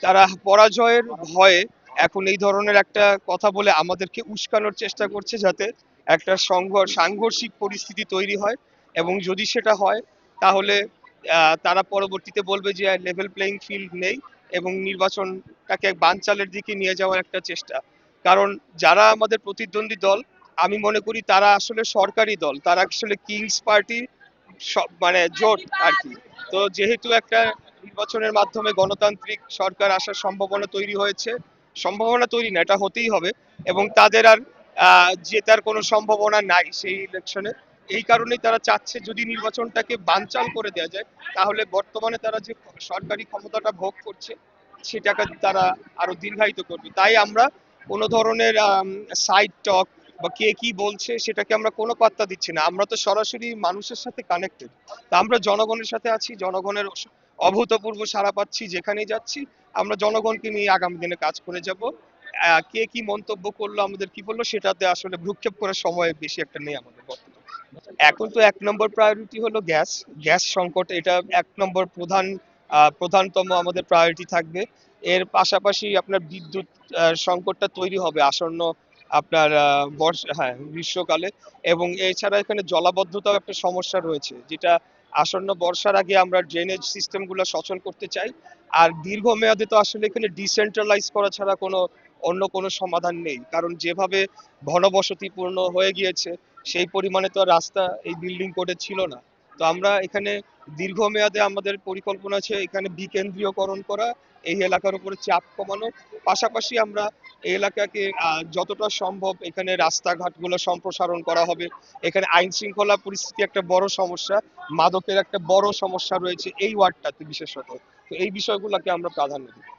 তারা পরাজয়ের ভয়ে এখন এই ধরনের একটা কথা বলে আমাদেরকে উস্কানোর চেষ্টা করছে, যাতে একটা সাংঘর্ষিক পরিস্থিতি তৈরি হয়। এবং যদি সেটা হয় তাহলে তারা পরবর্তীতে বলবে যে লেভেল প্লেইং ফিল্ড নেই, এবং নির্বাচনটাকে বানচালের দিকে নিয়ে যাওয়ার একটা চেষ্টা। কারণ যারা আমাদের প্রতিদ্বন্দ্বী দল, আমি মনে করি তারা আসলে সরকারি দল, তারা আসলে কিংস পার্টি মানে জোট আর কি। তো যেহেতু একটা নির্বাচনের মাধ্যমে গণতান্ত্রিক সরকার আসার সম্ভাবনা তৈরি হয়েছে, সম্ভাবনা তৈরি না, এটা হতেই হবে, এবং তাদের আর জেতার কোনো সম্ভাবনা নাই সেই ইলেকশনে। এই কারণেই তারা চাচ্ছে যদি নির্বাচনটাকে বানচাল করে দেওয়া যায়, তাহলে বর্তমানে তারা যে সরকারি ক্ষমতাটা ভোগ করছে সেটাকে তারা আরো দীর্ঘায়িত করবে। তাই আমরা কোনো ধরনের সাইড টক বা কে কি বলছে সেটাকে আমরা কোনো পাত্তা দিচ্ছি না। আমরা তো সরাসরি মানুষের সাথে কানেক্টেড, তা আমরা জনগণের সাথে আছি, জনগণের অভূতপূর্ব সাড়া পাচ্ছি যেখানেই যাচ্ছি। আমরা জনগণকে নিয়ে আগামী দিনে কাজ করে যাব। কে কি মন্তব্য করলো, আমাদের কি বললো, সেটাতে আসলে ভ্রুক্ষেপ করার সময় বেশি একটা নেই আমাদের বর্তমানে। এখন তো 1 নম্বর প্রায়োরিটি হলো গ্যাস। গ্যাস সংকট এটা 1 নম্বর প্রধানতম আমাদের প্রায়োরিটি থাকবে। এর পাশাপাশি আপনার বিদ্যুৎ সংকটটা তৈরি হবে আসন্ন আপনার বর্ষা, হ্যাঁ, গ্রীষ্মকালে। এবং এছাড়া এখানে জলাবদ্ধতাও একটা সমস্যা রয়েছে, যেটা আসন্ন বর্ষার আগে আমরা ড্রেনেজ সিস্টেম গুলো সচল করতে চাই। আর দীর্ঘমেয়াদে তো আসলে এখানে ডিসেন্ট্রালাইজ করা ছাড়া অন্য কোনো সমাধান নেই, কারণ যেভাবে ঘনবসতিপূর্ণ হয়ে গিয়েছে সেই পরিমাণে তো আর রাস্তা এই বিল্ডিং কোডে ছিল না। তো আমরা এখানে দীর্ঘমেয়াদে আমাদের পরিকল্পনা আছে এখানে বিকেন্দ্রীয়করণ করা, এই এলাকার উপরে চাপ কমানো। পাশাপাশি আমরা এই এলাকাকে যতটা সম্ভব এখানে রাস্তাঘাটগুলো সম্প্রসারণ করা হবে। এখানে আইন শৃঙ্খলা পরিস্থিতি একটা বড় সমস্যা, মাদকের একটা বড় সমস্যা রয়েছে এই ওয়ার্ডটাতে বিশেষত। তো এই বিষয়গুলোকে আমরা প্রাধান্য দিই।